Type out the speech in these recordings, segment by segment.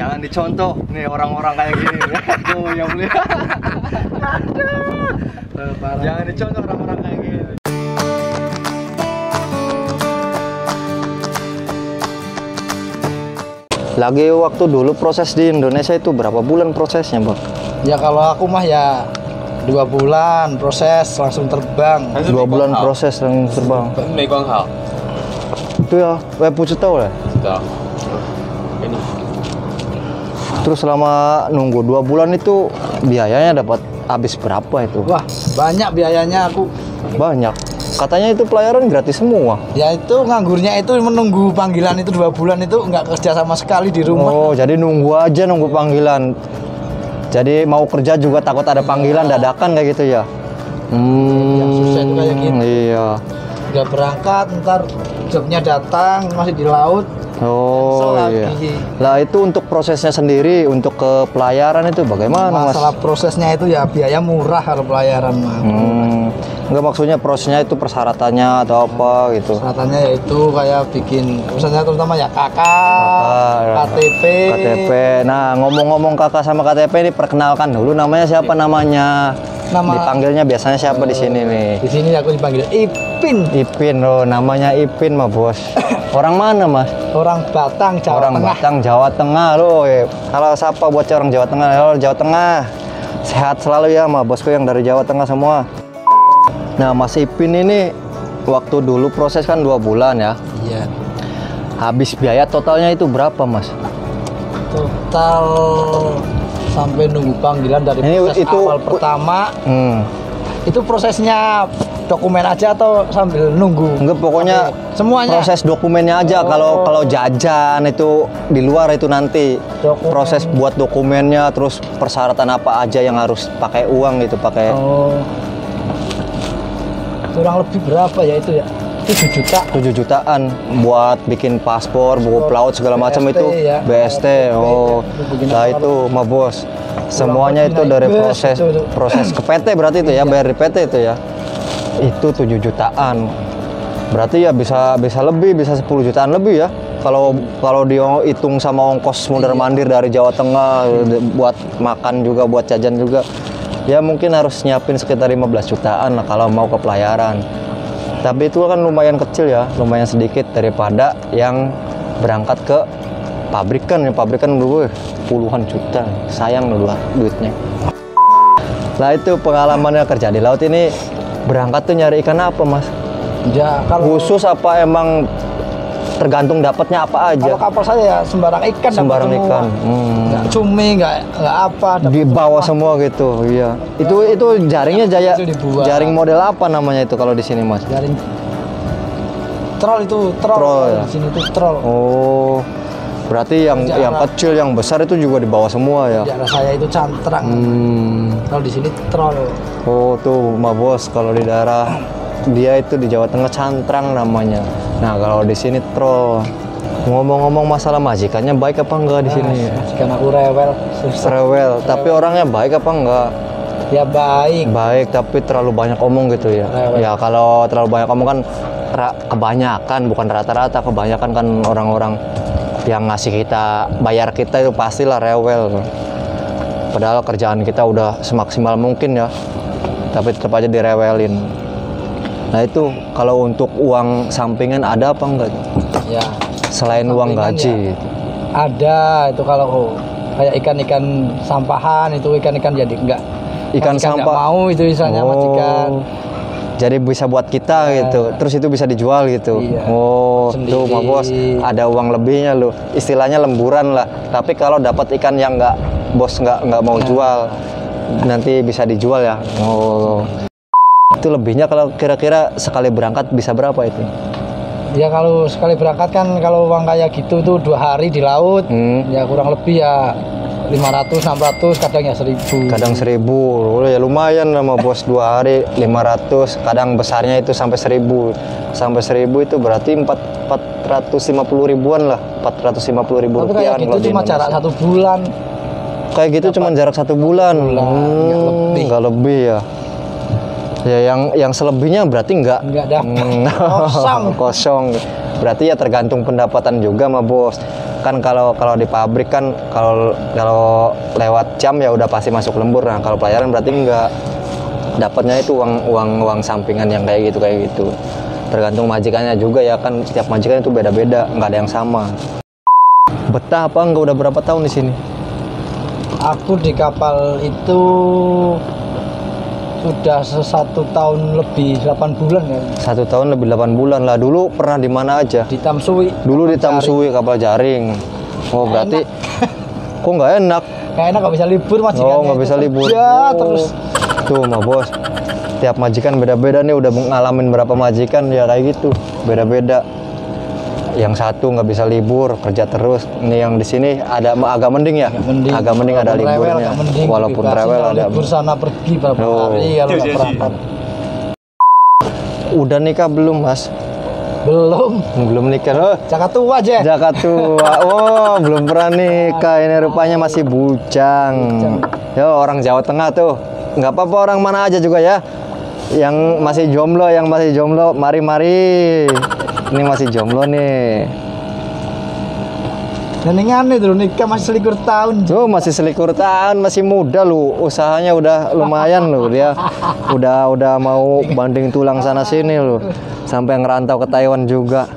Jangan dicontoh nih orang-orang kayak gini. Tuh yang beli. Jangan dicontoh orang-orang kayak gini. Lagi waktu dulu proses di Indonesia itu berapa bulan prosesnya, Bang? Ya kalau aku mah ya 2 bulan proses langsung terbang. 2 bulan proses langsung terbang. Itu ya, tahu lah. Ini. Terus selama nunggu 2 bulan itu biayanya dapat habis berapa itu? Wah, banyak biayanya aku. Banyak. Katanya itu pelayaran gratis semua. Ya itu nganggurnya itu menunggu panggilan itu 2 bulan itu nggak kerja sama sekali di rumah. Oh, jadi nunggu aja nunggu panggilan. Jadi mau kerja juga takut ada panggilan dadakan kayak gitu ya. Yang susah itu kayak gitu. Iya. Nggak berangkat, ntar jobnya datang masih di laut. Oh iya. Lagi. Lah itu untuk prosesnya sendiri untuk ke pelayaran itu bagaimana, Mas? Masalah prosesnya itu ya biaya murah kalau pelayaran mah. Enggak, maksudnya prosesnya itu persyaratannya atau apa gitu. Persyaratannya yaitu kayak bikin misalnya terutama ya KK, KTP. KTP. Nah, ngomong-ngomong kakak sama KTP ini perkenalkan dulu namanya siapa namanya? Dipanggilnya biasanya siapa di sini nih? Di sini aku dipanggil Ipin. Ipin loh, namanya Ipin mah, Bos. Orang mana, Mas? Orang Batang, Jawa Orang Tengah. Batang, Jawa Tengah loh. Halo, siapa buat orang Jawa Tengah? Halo, Jawa Tengah. Sehat selalu ya, sama bosku yang dari Jawa Tengah semua. Nah, Mas Ipin ini waktu dulu proses kan 2 bulan ya. Iya. Habis biaya totalnya itu berapa, Mas? Total sampai nunggu panggilan dari Ini proses itu awal pertama. Itu prosesnya dokumen aja atau sambil nunggu? Enggak, pokoknya semuanya. Proses dokumennya aja. Kalau jajan itu di luar itu nanti proses buat dokumennya, terus persyaratan apa aja yang harus pakai uang gitu, pakai. Kurang lebih berapa ya itu ya? 7 juta. 7 jutaan buat bikin paspor, buku pelaut segala macam itu ya. BST. Oh. Nah itu mah, Bos. Semuanya itu dari proses ke PT berarti itu ya, bayar di PT itu ya. Itu 7 jutaan. Berarti ya bisa lebih, bisa 10 jutaan lebih ya. Kalau dihitung sama ongkos mondar-mandir dari Jawa Tengah buat makan juga, buat jajan juga. Ya mungkin harus nyiapin sekitar 15 jutaan lah kalau mau ke pelayaran. Tapi itu kan lumayan kecil ya, lumayan sedikit daripada yang berangkat ke pabrikan. Ya pabrikan dulu puluhan juta, sayang dulu duitnya. Lah itu pengalamannya kerja di laut ini, berangkat tuh nyari ikan apa, Mas? Ya, kalau khusus apa emang tergantung dapatnya apa aja? Kalau kapal saya ya sembarang ikan. Sembarang ikan. Nggak cumi, nggak apa. Di bawah semua gitu, iya. Itu jaringnya jaring model apa namanya itu kalau di sini, Mas? Jaring troll itu, troll ya? Di sini tuh troll. Oh, berarti yang kecil, yang besar itu juga di bawah semua ya? Jarak saya itu cantrang. Kalau di sini troll. Oh tuh, Ma Bos, kalau di daerah dia itu di Jawa Tengah cantrang namanya. Nah kalau di sini troll. Ngomong-ngomong masalah majikannya baik apa enggak di sini? Majikan aku rewel. Rewel, tapi orangnya baik apa enggak? Ya baik. Baik, tapi terlalu banyak omong gitu ya. Rewel. Ya kalau terlalu banyak omong kan kebanyakan, bukan rata-rata, kebanyakan kan orang-orang yang ngasih kita, bayar kita itu pastilah rewel. Padahal kerjaan kita udah semaksimal mungkin ya, tapi tetap aja direwelin. Nah itu kalau untuk uang sampingan ada apa enggak? Ya. Selain uang gaji. Ya, ada itu kalau kayak ikan-ikan sampahan itu ikan-ikan jadi enggak. Ikan sampah. Enggak mau itu misalnya majikan. Jadi bisa buat kita gitu. Terus itu bisa dijual gitu. Iya. Oh, sendiri. Tuh Ma Bos, ada uang lebihnya loh. Istilahnya lemburan lah. Tapi kalau dapat ikan yang enggak bos nggak mau jual, nanti bisa dijual ya. Oh. Itu lebihnya kalau kira-kira sekali berangkat bisa berapa itu? Ya kalau sekali berangkat kan kalau uang kayak gitu tuh 2 hari di laut, ya kurang lebih ya 500, 600, kadang ya 1000. Kadang 1000, ya lumayan sama Bos 2 hari 500, kadang besarnya itu sampai 1000. Sampai 1000 itu berarti 450 ribuan lah, 450 ribu rupiah. Tapi kayak gitu cuma jarak 1 bulan. Kayak gitu cuma jarak 1 bulan. Nggak lebih ya. Ya yang selebihnya berarti nggak dapat. Kosong. Kosong. Berarti ya tergantung pendapatan juga Ma Bos. Kan kalau di pabrik kan kalau lewat jam ya udah pasti masuk lembur. Nah kalau pelayaran berarti enggak, dapatnya itu uang sampingan yang kayak gitu. Tergantung majikannya juga ya kan, setiap majikan itu beda-beda, nggak ada yang sama. Betah apa enggak, udah berapa tahun di sini? Aku di kapal itu sudah 1 tahun lebih 8 bulan ya. 1 tahun lebih 8 bulan lah. Dulu pernah di mana aja? Di Tamsui. Dulu di Tamsui, kapal jaring. Oh berarti kok nggak enak? Nggak enak, nggak bisa libur majikannya. Oh nggak bisa libur. Ya terus. Tuh mah bos, tiap majikan beda-beda nih, udah ngalamin berapa majikan ya kayak gitu, beda-beda. Yang satu nggak bisa libur, kerja terus. Ini yang di sini ada agak mending ya, agak mending ada liburnya. Walaupun rewel ada. Libur sana pergi berapa hari kalau nggak berangkat. Udah nikah belum mas? Belum nikah. Oh, Jakarta tua aja. Jakarta tua. Oh belum pernah nikah. Ini rupanya masih bujang. Yo orang Jawa Tengah tuh. Nggak apa-apa, orang mana aja juga ya. Yang masih jomblo, mari. Ini masih jomblo nih. Dan ini aneh dulu, nikah masih selikur tahun. Tuh masih selikur tahun, masih muda lu. Usahanya udah lumayan lu. Dia udah mau banding tulang sana sini lu. Sampai ngerantau ke Taiwan juga.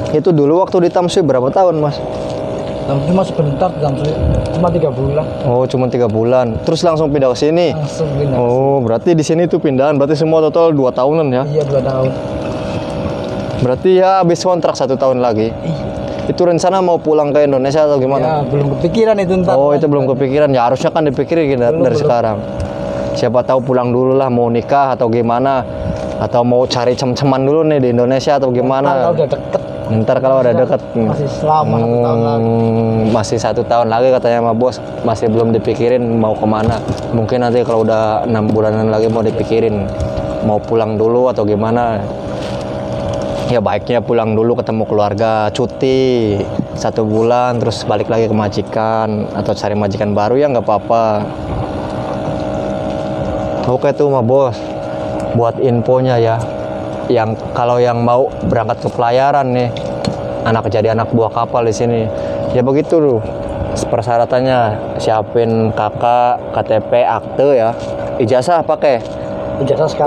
Itu dulu waktu di Tamsui berapa tahun mas? Tamsui masih bentar, Tamsui cuma 3 bulan. Oh cuma 3 bulan. Terus langsung pindah ke sini? Langsung pindah. Oh berarti di sini tuh pindahan. Berarti semua total 2 tahunan ya? Iya 2 tahun. Berarti ya habis kontrak 1 tahun lagi. Iya. Itu rencana mau pulang ke Indonesia atau gimana? Ya belum kepikiran itu ntar. Oh itu belum kepikiran. Ya harusnya kan dipikirin dari sekarang. Siapa tahu pulang dulu lah, mau nikah atau gimana, atau mau cari cem-ceman dulu nih di Indonesia atau gimana. Kalau udah deket. Ntar kalau udah deket Masih selama 1 tahun lagi. Masih 1 tahun lagi katanya sama bos. Masih belum dipikirin mau kemana. Mungkin nanti kalau udah 6 bulanan lagi mau dipikirin mau pulang dulu atau gimana. Ya baiknya pulang dulu ketemu keluarga, cuti 1 bulan terus balik lagi ke majikan atau cari majikan baru ya nggak apa-apa. Oke tuh mah bos, buat infonya ya, yang kalau yang mau berangkat ke pelayaran nih, jadi anak buah kapal di sini, ya begitu loh. Persyaratannya siapin kakak, KTP, akte ya, ijazah pakai.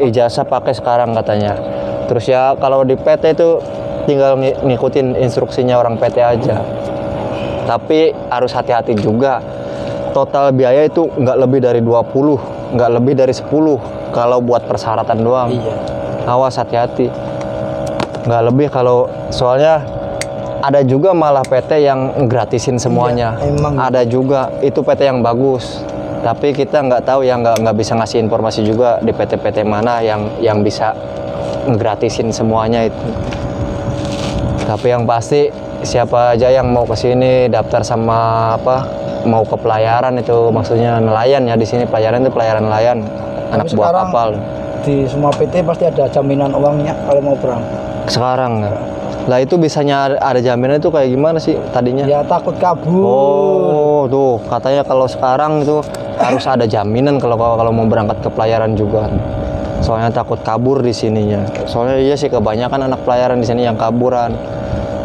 Ijazah pakai sekarang katanya. Terus ya kalau di PT itu tinggal ngikutin instruksinya orang PT aja. Tapi harus hati-hati juga. Total biaya itu nggak lebih dari 20, nggak lebih dari 10 kalau buat persyaratan doang. Iya. Awas hati-hati. Nggak lebih kalau soalnya ada juga malah PT yang gratisin semuanya. Iya, emang. Ada juga itu PT yang bagus. Tapi kita nggak tahu ya, nggak bisa ngasih informasi juga di PT-PT mana yang bisa ngegratisin semuanya itu. Tapi yang pasti siapa aja yang mau ke sini daftar sama mau ke pelayaran itu, maksudnya nelayan ya, di sini pelayaran itu pelayaran nelayan, anak buah kapal. Di semua PT pasti ada jaminan uangnya kalau mau perang. Sekarang lah itu bisanya ada jaminan itu kayak gimana sih tadinya? Ya takut kabur. Oh tuh katanya kalau sekarang itu harus ada jaminan kalau mau berangkat ke pelayaran juga. Soalnya takut kabur di sininya. Soalnya iya sih kebanyakan anak pelayaran di sini yang kaburan.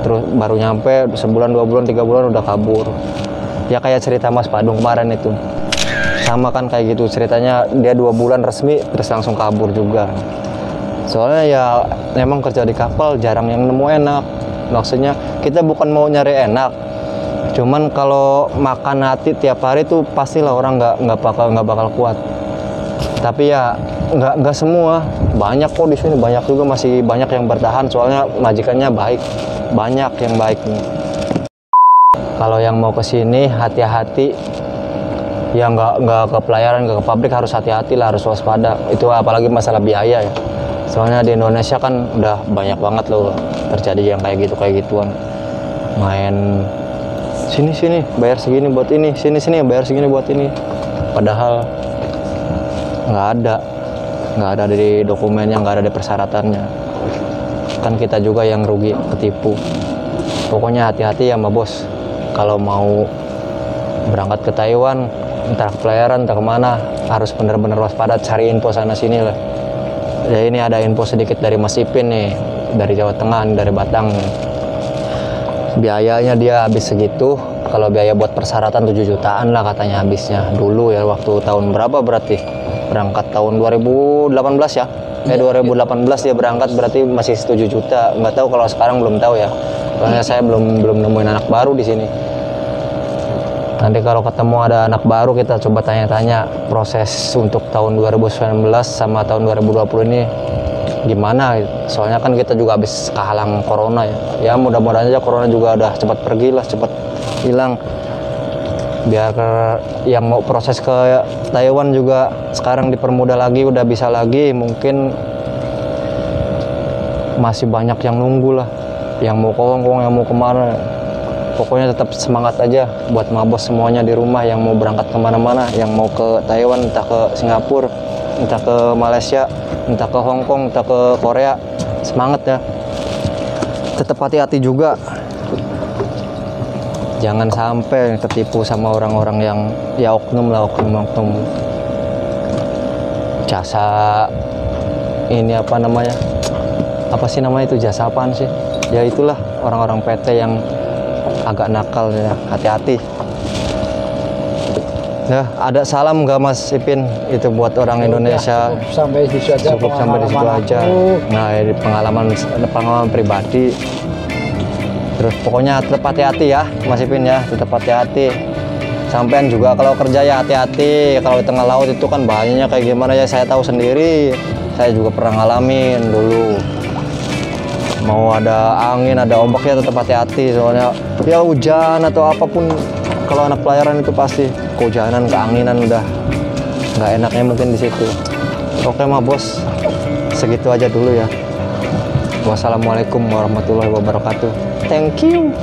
Terus baru nyampe sebulan, 2 bulan, 3 bulan udah kabur. Ya kayak cerita Mas Padung kemarin itu. Sama kan kayak gitu ceritanya, dia 2 bulan resmi terus langsung kabur juga. Soalnya ya memang kerja di kapal jarang yang nemu enak. Maksudnya kita bukan mau nyari enak. Cuman kalau makan hati tiap hari tuh pastilah orang nggak bakal kuat. Tapi ya nggak semua, banyak kok di sini, banyak juga masih banyak yang bertahan soalnya majikannya baik, banyak yang baik nih. Kalau yang mau ke sini hati-hati, ya nggak ke pelayaran, nggak ke pabrik, harus hati-hati lah, harus waspada. Itu apalagi masalah biaya ya. Soalnya di Indonesia kan udah banyak banget loh terjadi yang kayak gituan. Main sini bayar segini buat ini, sini bayar segini buat ini. Padahal nggak ada di dokumennya, nggak ada di persyaratannya. Kan kita juga yang rugi, ketipu. Pokoknya hati-hati ya mbak bos. Kalau mau berangkat ke Taiwan, entah ke pelayaran, entah kemana, harus benar-benar waspada, cari info sana sini lah. Ya ini ada info sedikit dari Mas Ipin nih. dari Jawa Tengah, dari Batang. Biayanya dia habis segitu. Kalau biaya buat persyaratan 7 jutaan lah katanya habisnya dulu ya, waktu tahun berapa berarti berangkat tahun 2018 ya. 2018 dia berangkat, berarti masih 7 juta. Nggak tahu kalau sekarang, belum tahu ya. Soalnya saya belum nemuin anak baru di sini. Nanti kalau ketemu ada anak baru kita coba tanya-tanya proses untuk tahun 2019 sama tahun 2020 ini gimana. Soalnya kan kita juga habis kehalang corona ya. Ya mudah-mudahan aja corona juga udah cepat pergi lah, cepat hilang. Biar yang mau proses ke Taiwan juga sekarang dipermudah lagi, udah bisa lagi. Mungkin masih banyak yang nunggu lah, yang mau ke Hongkong, yang mau kemana. Pokoknya tetap semangat aja buat mabos semuanya di rumah, yang mau berangkat kemana-mana, yang mau ke Taiwan, entah ke Singapura, entah ke Malaysia, entah ke Hongkong, entah ke Korea. Semangat ya, tetap hati-hati juga. Jangan sampai tertipu sama orang-orang yang ya oknum jasa ini apa namanya, apa sih namanya itu, jasa apaan sih ya, itulah orang-orang PT yang agak nakal ya. Hati-hati ya. Ada salam nggak Mas Ipin itu buat orang Indonesia? Cukup sampai di situ aja. Cukup sampai di situ aja. Nah, ini pengalaman pribadi. Terus pokoknya tetap hati-hati ya Mas Ipin ya, tetap hati-hati. Sampean juga kalau kerja ya hati-hati. Kalau di tengah laut itu kan bahayanya kayak gimana ya, saya tahu sendiri. Saya juga pernah ngalamin dulu. Mau ada angin, ada ombak ya tetap hati-hati. Soalnya ya hujan atau apapun, kalau anak pelayaran itu pasti kehujanan, keanginan, udah nggak enaknya mungkin di situ. Oke mah bos, segitu aja dulu ya. Wassalamualaikum warahmatullahi wabarakatuh. Thank you.